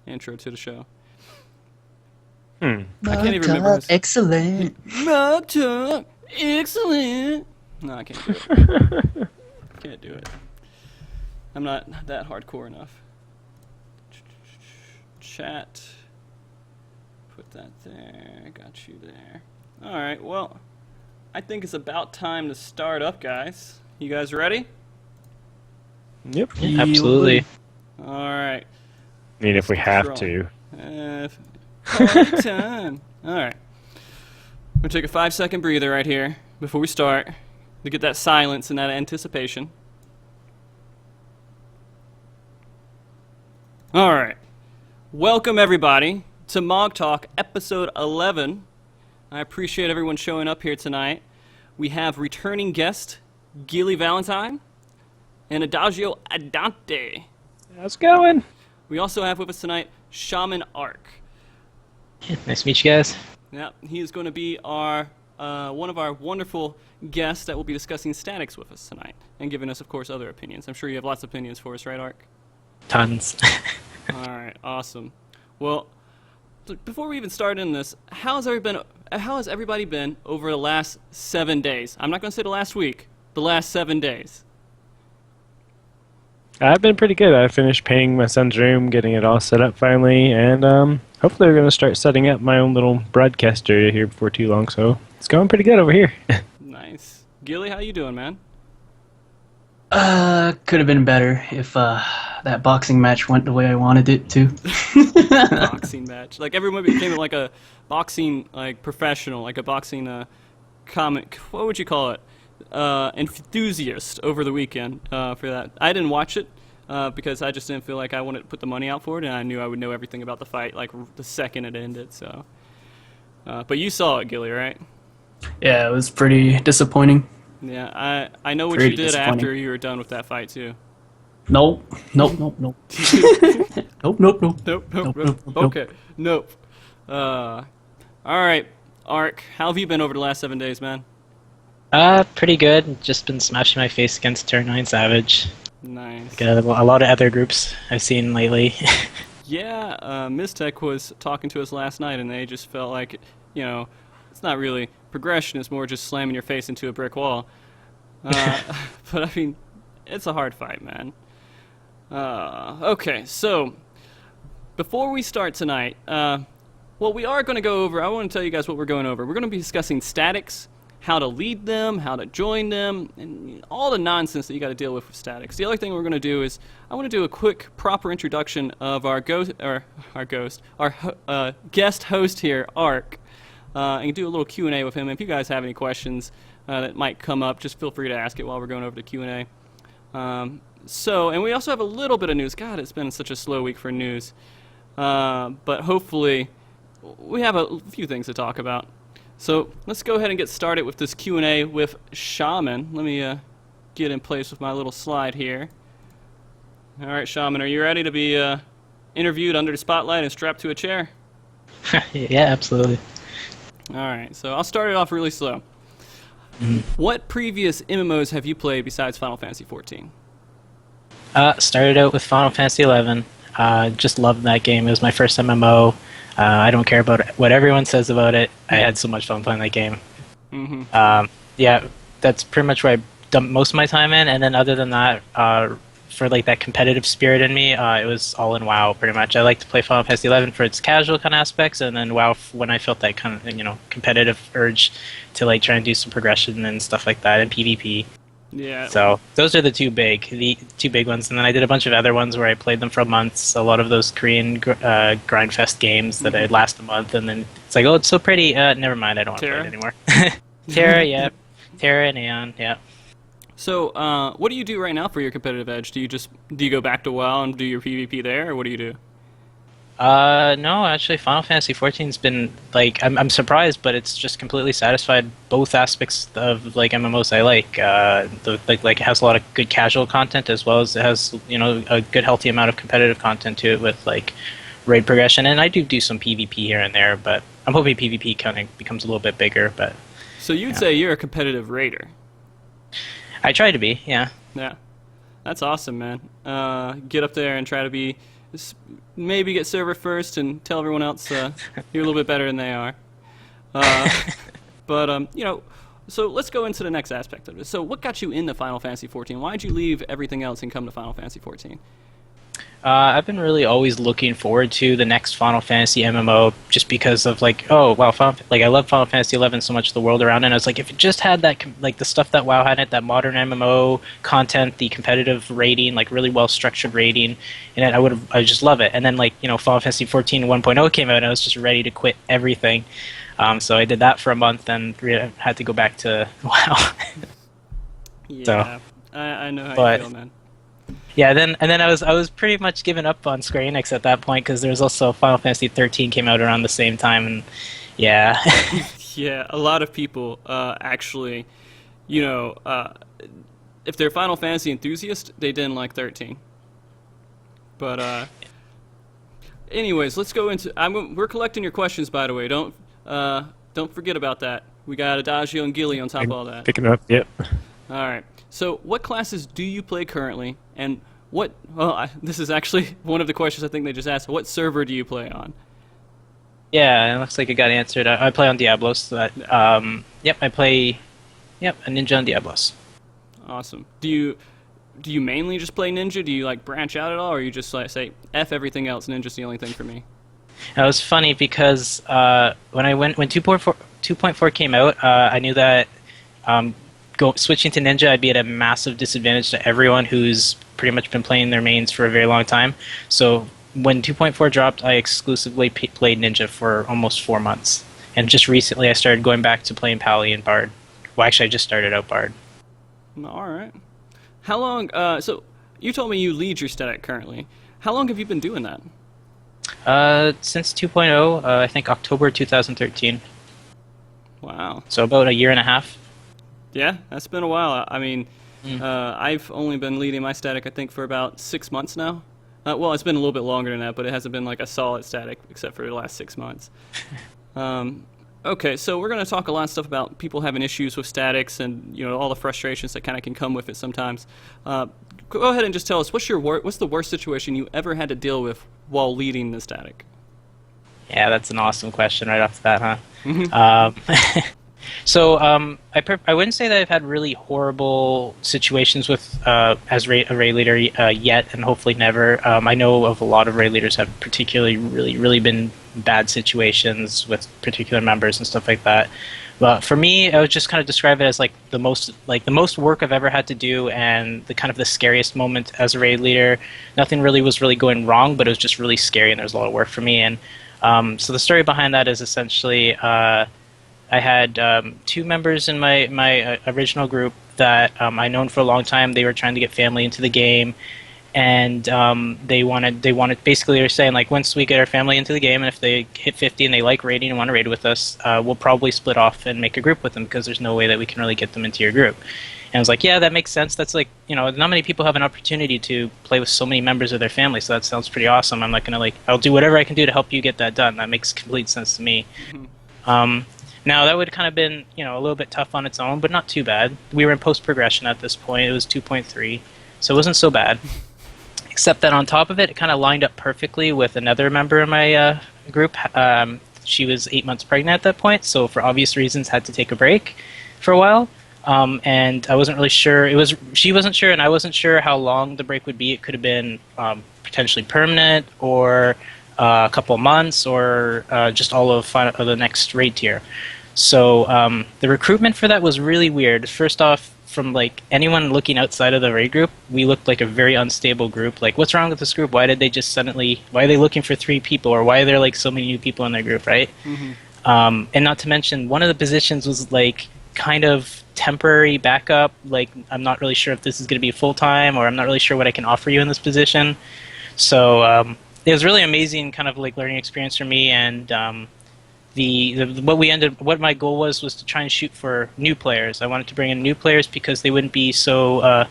intro to the show. Hmm. I can't even remember. Excellent. MogTalk, excellent. No, I can't do it. Can't do it. I'm not that hardcore enough. Chat. Put that there. Got you there. All right. Well, I think it's about time to start up, guys. You guys ready? Yep. Absolutely. All right. I mean, if we have Rolling. to. Party time. All right. I'm gonna take a 5-second breather right here before we start to get that silence and that anticipation. All right. Welcome everybody to MogTalk episode 11. I appreciate everyone showing up here tonight. We have returning guest Gilly Valentine and Adagio Adante. How's it going? We also have with us tonight Shaman Ark. Nice to meet you guys. Yeah, he is going to be our one of our wonderful guests that will be discussing statics with us tonight and giving us, of course, other opinions. I'm sure you have lots of opinions for us, right, Ark? Tons. All right, awesome. Well, before we even start in this, how has everybody been over the last 7 days? I'm not going to say the last week, the last 7 days. I've been pretty good. I finished painting my son's room, getting it all set up finally, and hopefully we're going to start setting up my own little broadcast area here before too long, so it's going pretty good over here. Nice. Gilly, how you doing, man? Could have been better if that boxing match went the way I wanted it to. Boxing match. Like, everyone became like a boxing, like, professional, like a boxing comic, what would you call it? Enthusiast over the weekend for that. I didn't watch it because I just didn't feel like I wanted to put the money out for it, and I knew I would know everything about the fight like the second it ended. So, but you saw it, Gilly, right? Yeah, it was pretty disappointing. Yeah, I know what Very you did disappointing. after you were done with that fight too. Nope. Nope. Nope. Nope. Nope. Nope. Nope. Nope. Okay, nope. All right, Ark, how have you been over the last 7 days, man? Pretty good. Just been smashing my face against Turn 9 Savage. Nice. Like a lot of other groups I've seen lately. Yeah, Mistech was talking to us last night, and they just felt like, you know, it's not really progression, it's more just slamming your face into a brick wall. But, I mean, it's a hard fight, man. Okay, so, before we start tonight, what we are going to go over, I want to tell you guys what we're going over. We're going to be discussing statics, how to lead them, how to join them, and all the nonsense that you got to deal with statics. The other thing we're going to do is I want to do a quick, proper introduction of our guest host here, Ark, and do a little Q&A with him. If you guys have any questions that might come up, just feel free to ask it while we're going over the Q&A. And we also have a little bit of news. God, it's been such a slow week for news. But hopefully we have a few things to talk about. So let's go ahead and get started with this Q&A with Shaman. Let me get in place with my little slide here. All right, Shaman, are you ready to be interviewed under the spotlight and strapped to a chair? Yeah, absolutely. All right, so I'll start it off really slow. What previous MMOs have you played besides Final Fantasy XIV? Started out with Final Fantasy XI. Just loved that game. It was my first MMO. I don't care about what everyone says about it. I had so much fun playing that game. Yeah, that's pretty much where I dumped most of my time in. And then other than that, for like that competitive spirit in me, it was all in WoW pretty much. I like to play Final Fantasy XI for its casual kind of aspects, and then WoW when I felt that kind of competitive urge to like try and do some progression and stuff like that in PvP. Yeah. So those are the two big ones, and then I did a bunch of other ones where I played them for months. A lot of those Korean grindfest games that I'd last a month, and then it's like, oh, it's so pretty. Never mind, I don't want to play it anymore. Terra, yeah, Terra and Aeon, yeah. So, what do you do right now for your competitive edge? Do you go back to WoW and do your PvP there, or what do you do? No, actually, Final Fantasy XIV's been like I'm surprised, but it's just completely satisfied both aspects of like MMOs I like. Like it has a lot of good casual content as well as it has a good healthy amount of competitive content to it with like raid progression, and I do some PvP here and there, but I'm hoping PvP kind of becomes a little bit bigger. But So you'd say you're a competitive raider? I try to be, yeah. Yeah, that's awesome, man. Get up there and try to be maybe get server first and tell everyone else you're a little bit better than they are. But so let's go into the next aspect of it. So what got you into Final Fantasy 14? Why did you leave everything else and come to Final Fantasy 14? I've been really always looking forward to the next Final Fantasy MMO, just because of like, oh wow, I love Final Fantasy 11 so much, the world around it. And I was like, if it just had that like the stuff that WoW had in it, that modern MMO content, the competitive rating, like really well structured rating, and I just love it. And then Final Fantasy 14 1.0 came out, and I was just ready to quit everything. So I did that for a month and had to go back to WoW. Yeah, so, I know how you feel, man. Yeah, and then I was pretty much giving up on Square Enix at that point, because there was also Final Fantasy 13 came out around the same time, and yeah. Yeah, a lot of people actually, if they're Final Fantasy enthusiasts, they didn't like 13. But anyways, let's go into. We're collecting your questions, by the way. Don't forget about that. We got Adagio and Gilly on top of all that. Picking up, yep. All right. So, what classes do you play currently, and this is actually one of the questions I think they just asked. What server do you play on? Yeah, it looks like it got answered. I play on Diablos. So that, I play, a ninja on Diablos. Awesome. Do you mainly just play ninja? Do you branch out at all, or you just say F everything else, ninja's the only thing for me? It was funny because when 2.4 came out, I knew that switching to ninja, I'd be at a massive disadvantage to everyone who's pretty much been playing their mains for a very long time. So when 2.4 dropped, I exclusively played ninja for almost 4 months. And just recently I started going back to playing Pally and Bard. Well, actually, I just started out Bard. All right. How long... so you told me you lead your static currently. How long have you been doing that? Since 2.0, I think October 2013. Wow. So about a year and a half. Yeah, that's been a while. I mean, I've only been leading my static, I think, for about 6 months now. Well, it's been a little bit longer than that, but it hasn't been a solid static except for the last 6 months. Okay, so we're going to talk a lot of stuff about people having issues with statics and all the frustrations that kind of can come with it sometimes. Go ahead and just tell us what's the worst situation you ever had to deal with while leading the static? Yeah, that's an awesome question right off the bat, huh? So I wouldn't say that I've had really horrible situations with as a raid leader yet, and hopefully never. I know of a lot of raid leaders have particularly really been bad situations with particular members and stuff like that. But for me, I would just kind of describe it as the most work I've ever had to do, and the scariest moment as a raid leader. Nothing really was going wrong, but it was just really scary, and there was a lot of work for me. And so the story behind that is essentially. I had 2 members in my original group that I known for a long time. They were trying to get family into the game, and they wanted basically they were saying once we get our family into the game, and if they hit 50 and they like raiding and want to raid with us, we'll probably split off and make a group with them, because there's no way that we can really get them into your group. And I was like, yeah, that makes sense. That's not many people have an opportunity to play with so many members of their family, so that sounds pretty awesome. I'm not gonna I'll do whatever I can do to help you get that done. That makes complete sense to me. Mm-hmm. Now, that would kind of been, a little bit tough on its own, but not too bad. We were in post-progression at this point. It was 2.3, so it wasn't so bad. Except that on top of it, it kind of lined up perfectly with another member in my group. She was 8 months pregnant at that point, so for obvious reasons had to take a break for a while. And I wasn't really sure. She wasn't sure, and I wasn't sure how long the break would be. It could have been potentially permanent, or a couple of months, or just all of the next raid tier. So the recruitment for that was really weird. First off, from anyone looking outside of the raid group, we looked like a very unstable group. What's wrong with this group? Why are they looking for 3 people, or why are there so many new people in their group, right? Mm-hmm. And not to mention, one of the positions was kind of temporary backup. I'm not really sure if this is going to be full-time, or I'm not really sure what I can offer you in this position. So it was really amazing kind of learning experience for me, and what my goal was to try and shoot for new players. I wanted to bring in new players because they wouldn't be so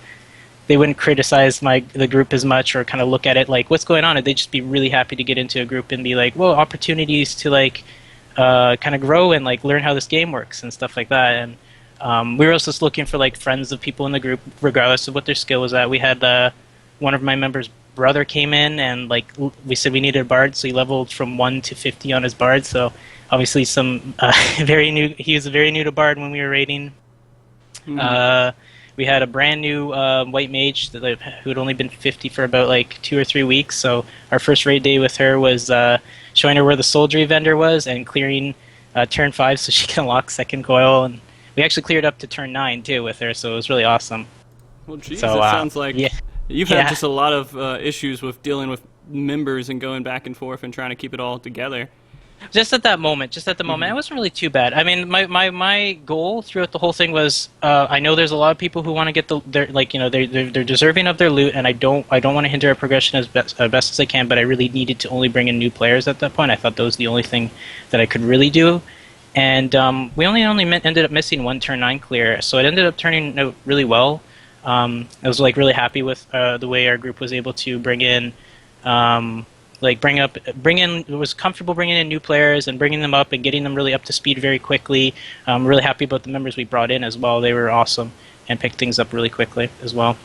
they wouldn't criticize the group as much, or kind of look at it what's going on, and they'd just be really happy to get into a group and be well, opportunities to kind of grow and learn how this game works and stuff like that. And we were also looking for friends of people in the group, regardless of what their skill was at. We had one of my members brother came in and like we said we needed a bard, so he leveled from 1 to 50 on his bard. So obviously some very new. He was very new to bard when we were raiding. We had a brand new white mage that who had only been 50 for about like 2 or 3 weeks. So our first raid day with her was showing her where the soldiery vendor was and clearing turn 5 so she can unlock second coil. And we actually cleared up to turn 9 too with her, so it was really awesome. Well, geez, So, it sounds like yeah. you've had just a lot of issues with dealing with members and going back and forth and trying to keep it all together. Just at the moment, it wasn't really too bad. I mean, my goal throughout the whole thing was, I know there's a lot of people who want to get they're deserving of their loot, and I don't want to hinder our progression as best as I can. But I really needed to only bring in new players at that point. I thought that was the only thing that I could really do, and we only ended up missing 1 turn 9 clear, so it ended up turning out really well. I was like really happy with the way our group was able to bring in. It was comfortable bringing in new players and bringing them up and getting them really up to speed very quickly. I'm really happy about the members we brought in as well. They were awesome and picked things up really quickly as well.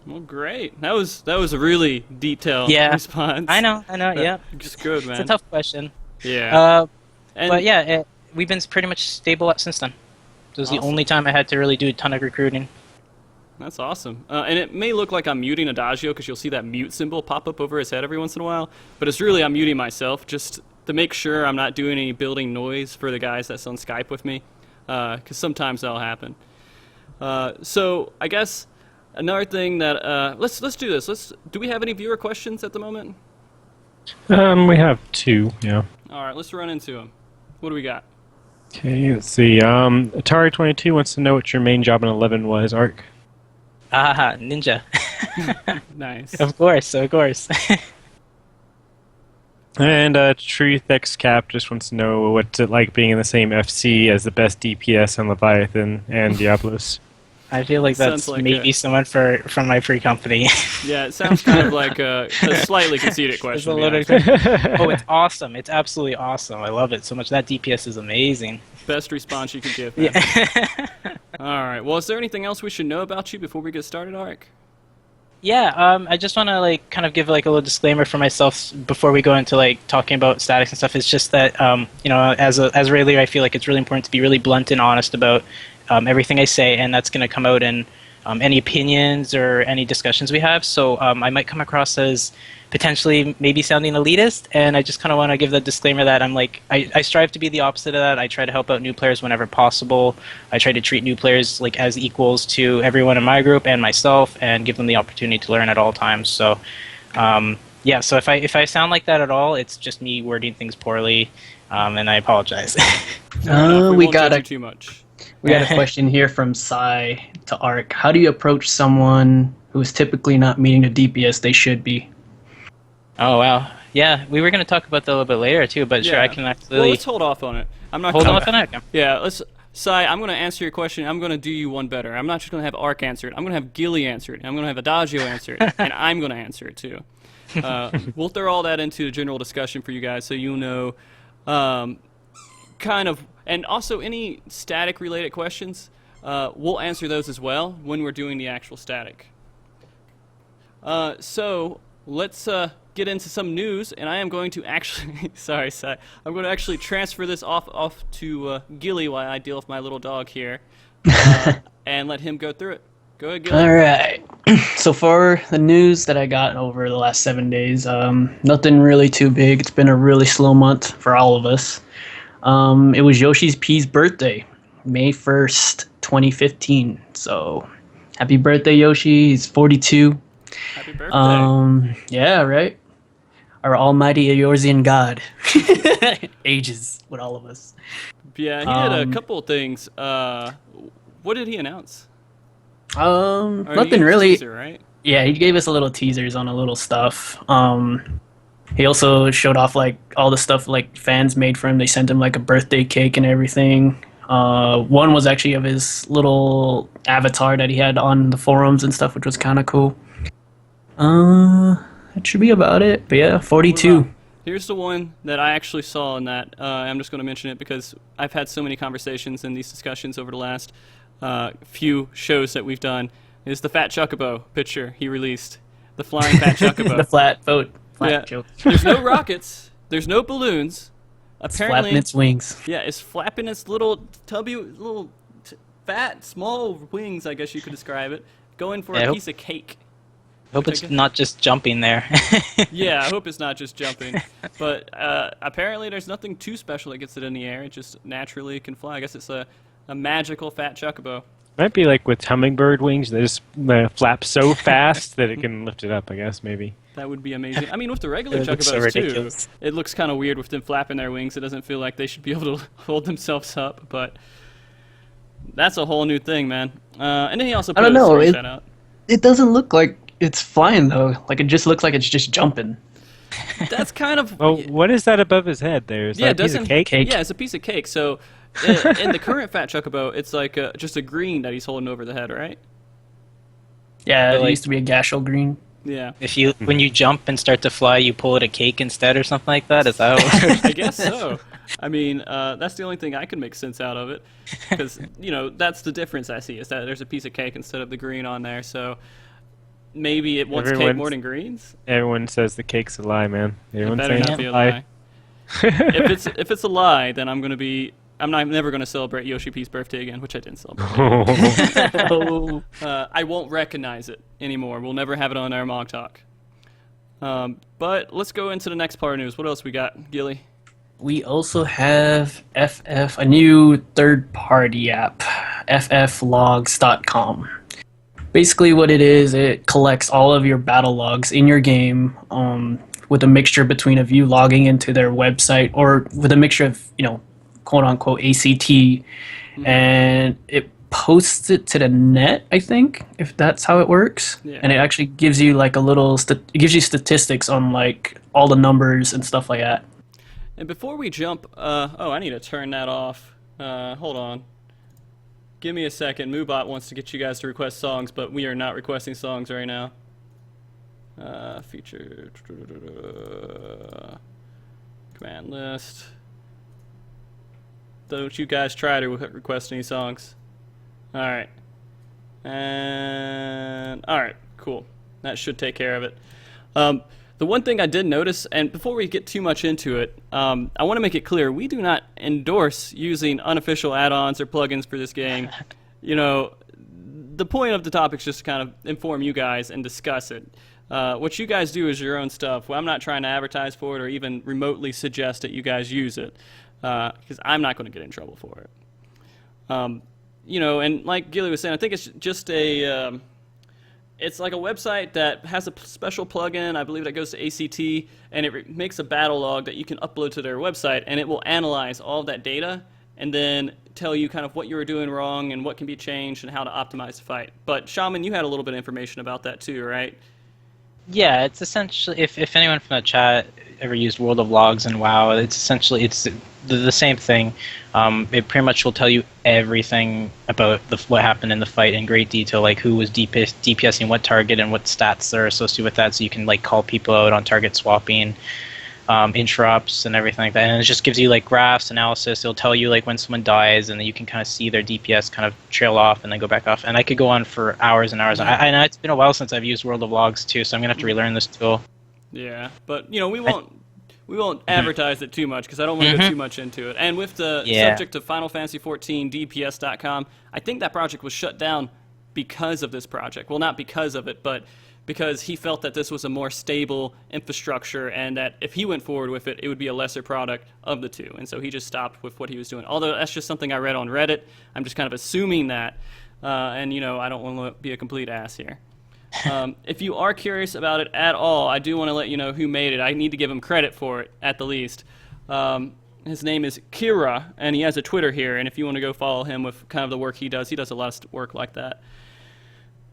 Well, great. That was a really detailed response. I know, yeah. Just good, man. It's a tough question. Yeah. But yeah, we've been pretty much stable since then. It was the only time I had to really do a ton of recruiting. That's awesome. And it may look like I'm muting Adagio because you'll see that mute symbol pop up over his head every once in a while, but it's really I'm muting myself just to make sure I'm not doing any building noise for the guys that's on Skype with me, because sometimes that'll happen. So I guess another thing that let's do this. Do we have any viewer questions at the moment? We have 2, yeah. All right, let's run into them. What do we got? Okay, let's see. Atari22 wants to know what your main job in 11 was, Ark. Ninja. Nice. Of course. And Truth X Cap just wants to know what's it like being in the same FC as the best DPS on Leviathan and Diablos. I feel like that's like maybe someone from my free company. Yeah, it sounds kind of like a slightly conceited question. Oh, it's awesome. It's absolutely awesome. I love it so much. That DPS is amazing. Best response you could give. Man. Yeah. All right. Well, is there anything else we should know about you before we get started, Arik? Yeah, I just want to kind of give a little disclaimer for myself before we go into talking about statics and stuff. It's just that as a raider, I feel like it's really important to be really blunt and honest about everything I say, and that's going to come out in any opinions or any discussions we have. So I might come across as potentially maybe sounding elitist, and I just kind of want to give the disclaimer that I strive to be the opposite of that. I try to help out new players whenever possible. I try to treat new players as equals to everyone in my group and myself, and give them the opportunity to learn at all times. So yeah, so if I sound like that at all, it's just me wording things poorly, and I apologize. We got it too much. We got a question here from Sai to Ark. How do you approach someone who is typically not meeting the DPS they should be? Oh, wow. Yeah, we were going to talk about that a little bit later, too, but sure, I can actually... Well, let's hold off on it. I'm not hold off on it? Yeah, Sai, I'm going to answer your question. I'm going to do you one better. I'm not just going to have Ark answer it. I'm going to have Gilly answer it. I'm going to have Adagio answer it. And I'm going to answer it, too. We'll throw all that into a general discussion for you guys so you know kind of... And also, any static-related questions, we'll answer those as well when we're doing the actual static. So, let's get into some news, and I am going to actually... sorry, Sai. I'm going to actually transfer this off to Gilly while I deal with my little dog here, and let him go through it. Go ahead, Gilly. All right. So for the news that I got over the last 7 days, nothing really too big. It's been a really slow month for all of us. It was Yoshi's P's birthday, May 1st, 2015. So, happy birthday, Yoshi. He's 42. Happy birthday. Yeah, right? Our almighty Eorzean god. Ages with all of us. Yeah, he did a couple of things. What did he announce? Nothing really. Teaser, right? Yeah, he gave us a little teasers on a little stuff. He also showed off all the stuff fans made for him. They sent him a birthday cake and everything. One was actually of his little avatar that he had on the forums and stuff, which was kind of cool. That should be about it. But yeah, 42. Here's the one that I actually saw in that. I'm just going to mention it because I've had so many conversations in these discussions over the last few shows that we've done. Is the Fat Chocobo picture he released. The flying fat chocobo. The flat Yeah. joke. There's no rockets. There's no balloons. Apparently, Flapping its wings. yeah, it's flapping its little fat, small wings, I guess you could describe it, going for a piece of cake. Hope it's not just jumping there. Yeah, I hope it's not just jumping. But apparently there's nothing too special that gets it in the air. It just naturally can fly. I guess it's a magical fat chocobo. Might be like with hummingbird wings. They just flap so fast that it can lift it up, I guess, maybe. That would be amazing. I mean, with the regular It looks so chocobos, too, ridiculous. it looks kind of weird with them flapping their wings. It doesn't feel like they should be able to hold themselves up, but that's a whole new thing, man. And then he also put I don't know. a screenshot out. It doesn't look like it's flying though. Like it just looks like it's just jumping. That's kind of... Oh, what is that above his head there? Is Yeah, that a piece of doesn't... cake? Yeah, it's a piece of cake. So in the current fat chocobo, it's like just a green that he's holding over the head, right? Yeah, But, it like- used to be a Gashel green. Yeah. When you jump and start to fly, you pull it a cake instead or something like that? Is that how it works? I guess so. I mean, that's the only thing I can make sense out of it, because that's the difference I see is that there's a piece of cake instead of the green on there. So maybe it wants cake Everyone's- more than greens. Everyone says the cake's a lie, man. It Everyone's better saying not it's be a a lie. lie. If it's a lie, then I'm never gonna celebrate Yoshi P's birthday again, which I didn't celebrate. Oh. I won't recognize it anymore. We'll never have it on our MogTalk. But let's go into the next part of news. What else we got, Gilly? We also have a new third-party app, fflogs.com. Basically what it is, it collects all of your battle logs in your game with a mixture between of you logging into their website or with a mixture of, quote-unquote ACT, and it posts it to the net, I think, if that's how it works. Yeah. And it actually gives you like it gives you statistics on like all the numbers and stuff like that. And before we jump, I need to turn that off. Hold on. Give me a second. Moobot wants to get you guys to request songs, but we are not requesting songs right now. Feature. Command list. Don't you guys try to request any songs. Alright. And... Alright, cool. That should take care of it. The one thing I did notice, and before we get too much into it, I want to make it clear, we do not endorse using unofficial add-ons or plugins for this game. The point of the topic is just to kind of inform you guys and discuss it. What you guys do is your own stuff. Well, I'm not trying to advertise for it or even remotely suggest that you guys use it, because I'm not going to get in trouble for it. And like Gilly was saying, I think it's just it's like a website that has a special plugin, I believe, that goes to ACT, and it makes a battle log that you can upload to their website, and it will analyze all of that data and then tell you kind of what you were doing wrong and what can be changed and how to optimize the fight. But Shaman, you had a little bit of information about that too, right? Yeah, it's essentially, if anyone from the chat ever used World of Logs and WoW, it's the same thing. It pretty much will tell you everything about what happened in the fight in great detail, like who was DPSing what target and what stats are associated with that, so you can like call people out on target swapping, interrupts and everything like that. And it just gives you like graphs, analysis. It'll tell you like when someone dies, and then you can kind of see their DPS kind of trail off and then go back off. And I could go on for hours and hours. I know it's been a while since I've used World of Logs too, so I'm gonna have to relearn this tool. Yeah, but we won't advertise it too much because I don't want to go too much into it. And with the subject of Final Fantasy XIV DPS.com, I think that project was shut down because of this project. Well, not because of it, but because he felt that this was a more stable infrastructure and that if he went forward with it, it would be a lesser product of the two. And so he just stopped with what he was doing. Although that's just something I read on Reddit. I'm just kind of assuming that. And I don't want to be a complete ass here. If you are curious about it at all, I do want to let you know who made it. I need to give him credit for it, at the least. His name is Kira, and he has a Twitter here, and if you want to go follow him with kind of the work he does a lot of work like that.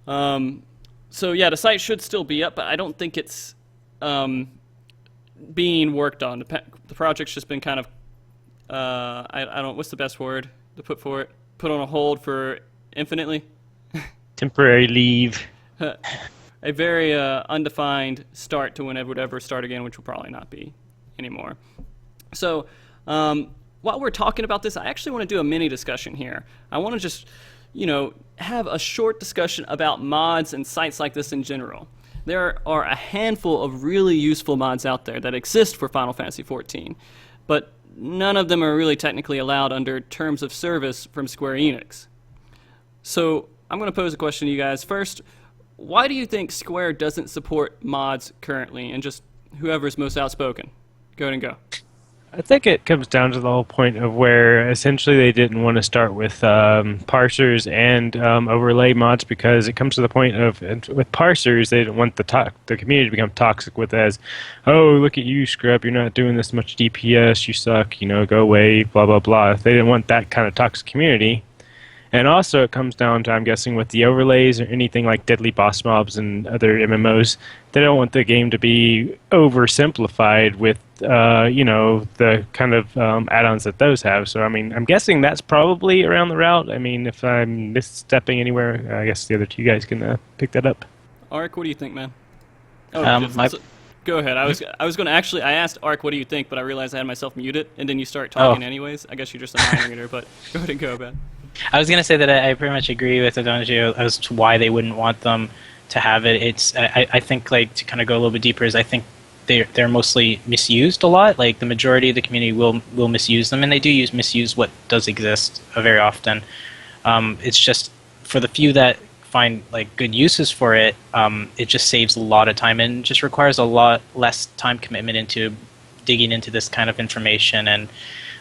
So yeah, the site should still be up, but I don't think it's being worked on. The project's just been kind of, I don't, what's the best word to put for it? Put on a hold for infinitely? Temporary leave. A very undefined start to whenever it would ever start again, which will probably not be anymore. So while we're talking about this, I actually want to do a mini discussion here. I want to just, have a short discussion about mods and sites like this in general. there are a handful of really useful mods out there that exist for Final Fantasy XIV, but none of them are really technically allowed under terms of service from Square Enix. So I'm going to pose a question to you guys. First, why do you think Square doesn't support mods currently? And just whoever's most outspoken, go ahead and go. I think it comes down to the whole point of where essentially they didn't want to start with parsers and overlay mods, because it comes to the point of with parsers they didn't want the community to become toxic with as, oh, look at you, scrub, you're not doing this much DPS, you suck, go away, blah blah blah. They didn't want that kind of toxic community. And also it comes down to, I'm guessing, with the overlays or anything like deadly boss mobs and other MMOs, they don't want the game to be oversimplified with, the kind of add-ons that those have. So, I'm guessing that's probably around the route. If I'm misstepping anywhere, I guess the other two guys can pick that up. Ark, what do you think, man? Go ahead. I was going to actually, I asked Ark, what do you think, but I realized I had myself muted, and then you start talking anyways. I guess you're just a mind reader, but go ahead and go, Ben. I was going to say that I pretty much agree with Adonijio as to why they wouldn't want them to have it. I think, to kind of go a little bit deeper, is I think they're mostly misused a lot. Like, the majority of the community will misuse them, and they do misuse what does exist very often. It's just, for the few that find good uses for it, it just saves a lot of time and just requires a lot less time commitment into digging into this kind of information. And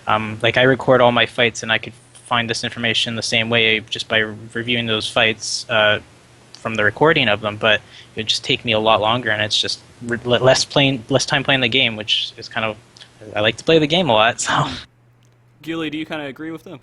I record all my fights, and I could find this information the same way just by reviewing those fights from the recording of them, but it would just take me a lot longer, and it's just less time playing the game, which is kind of, I like to play the game a lot. So, Gilly, do you kind of agree with them?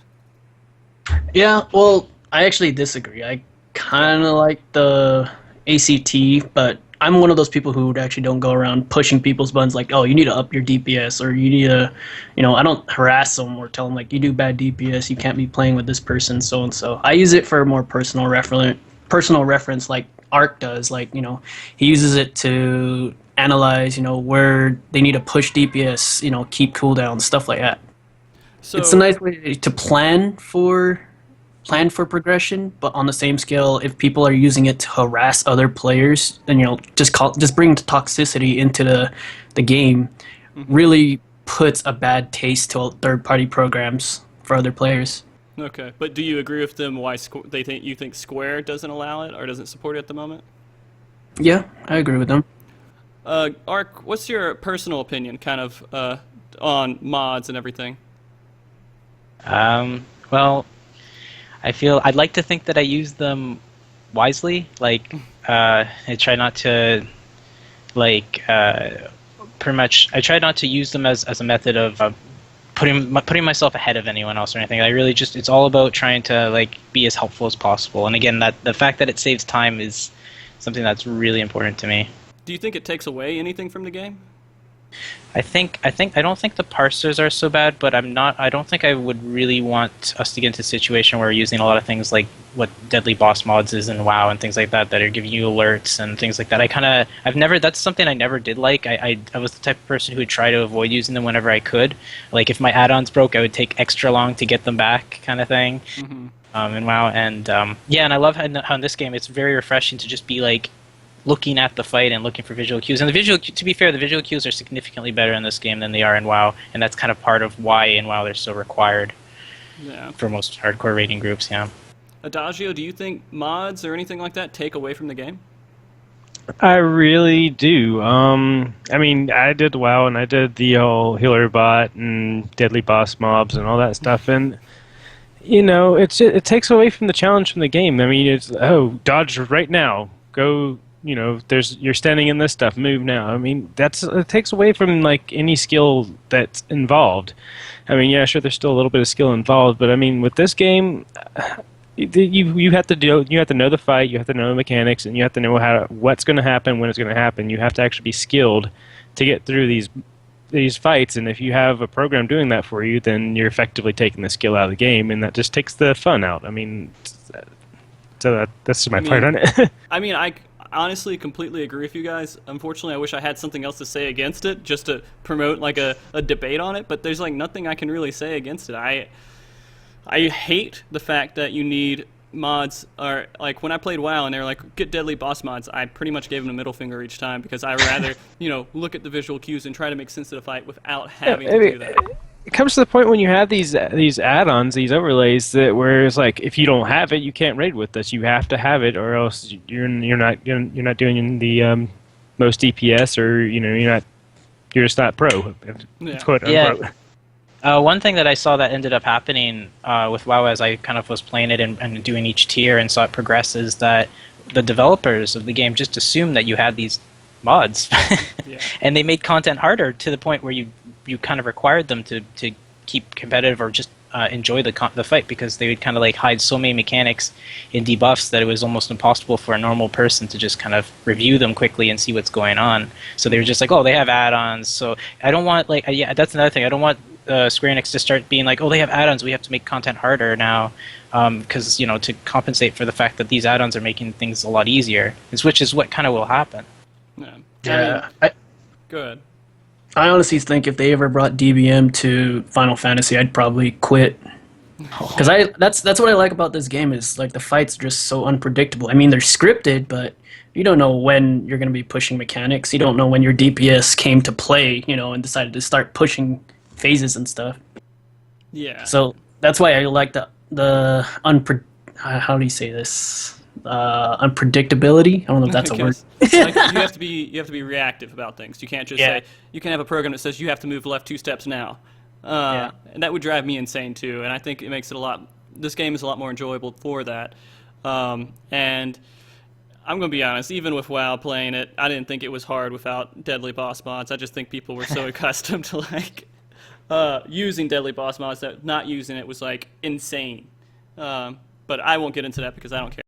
Yeah, well, I actually disagree. I kind of like the ACT, but I'm one of those people who actually don't go around pushing people's buttons like, oh, you need to up your DPS, or you need to, I don't harass them or tell them you do bad DPS, you can't be playing with this person, so and so. I use it for a more personal reference like Ark does. He uses it to analyze, where they need to push DPS, keep cooldown, stuff like that. So it's a nice way to plan for progression, but on the same scale, if people are using it to harass other players, then just bring toxicity into the game, really puts a bad taste to third-party programs for other players. Okay, but do you agree with them why you think Square doesn't allow it or doesn't support it at the moment? Yeah, I agree with them. Ark, what's your personal opinion, kind of, on mods and everything? Well, I'd like to think that I use them wisely. I try not to, pretty much, I try not to use them as a method of putting myself ahead of anyone else or anything. It's all about trying to be as helpful as possible. And again, that the fact that it saves time is something that's really important to me. Do you think it takes away anything from the game? I don't think the parsers are so bad, but I don't think I would really want us to get into a situation where we're using a lot of things like what Deadly Boss Mods is in WoW and things like that are giving you alerts and things like that. That's something I never did like. I was the type of person who would try to avoid using them whenever I could. If my add-ons broke, I would take extra long to get them back, kind of thing. Mm-hmm. In WoW, and and I love how in this game it's very refreshing to just be looking at the fight and looking for visual cues. And to be fair, the visual cues are significantly better in this game than they are in WoW, and that's kind of part of why in WoW they're so required. Yeah. For most hardcore raiding groups, yeah. Adagio, do you think mods or anything like that take away from the game? I really do. I did WoW, and I did the old healer bot and deadly boss mobs and all that stuff, and it takes away from the challenge from the game. It's dodge right now, go. You're standing in this stuff, move now. It takes away from any skill that's involved. Sure, there's still a little bit of skill involved, but with this game, you have to know the fight, you have to know the mechanics, and you have to know what's going to happen, when it's going to happen. You have to actually be skilled to get through these fights, and if you have a program doing that for you, then you're effectively taking the skill out of the game, and that just takes the fun out. So that's my part on it. I honestly completely agree with you guys. Unfortunately, I wish I had something else to say against it, just to promote a debate on it, but there's nothing I can really say against it. I hate the fact that you need mods are like when I played WoW and they were like get deadly boss mods, I pretty much gave them a middle finger each time because I rather look at the visual cues and try to make sense of the fight without having to do that. It comes to the point when you have these add-ons, these overlays, that where it's like if you don't have it, you can't raid with us. You have to have it, or else you're not doing the most DPS, or you're just not pro. Quote, unquote. One thing that I saw that ended up happening with WoW as I kind of was playing it and doing each tier and saw it progress is that the developers of the game just assumed that you had these mods, and they made content harder to the point where you kind of required them to keep competitive or just enjoy the fight, because they would kind of like hide so many mechanics in debuffs that it was almost impossible for a normal person to just kind of review them quickly and see what's going on. So they were just like, oh, they have add-ons. So I don't want that's another thing. I don't want Square Enix to start being like, oh, they have add-ons, we have to make content harder now, because to compensate for the fact that these add-ons are making things a lot easier, which is what kind of will happen. Yeah. Go ahead. I honestly think if they ever brought DBM to Final Fantasy, I'd probably quit. Because that's what I like about this game is like the fights are just so unpredictable. I mean, they're scripted, but you don't know when you're going to be pushing mechanics. You don't know when your DPS came to play, and decided to start pushing phases and stuff. Yeah. So that's why I like the how do you say this? Unpredictability. I don't know if that's a word. Like you have to be reactive about things. You can't just say you can have a program that says you have to move left 2 steps now, and that would drive me insane too. And I think it makes it this game is a lot more enjoyable for that. And I'm gonna be honest, even with WoW playing it, I didn't think it was hard without deadly boss mods. I just think people were so accustomed to like using deadly boss mods that not using it was like insane. But I won't get into that because I don't care.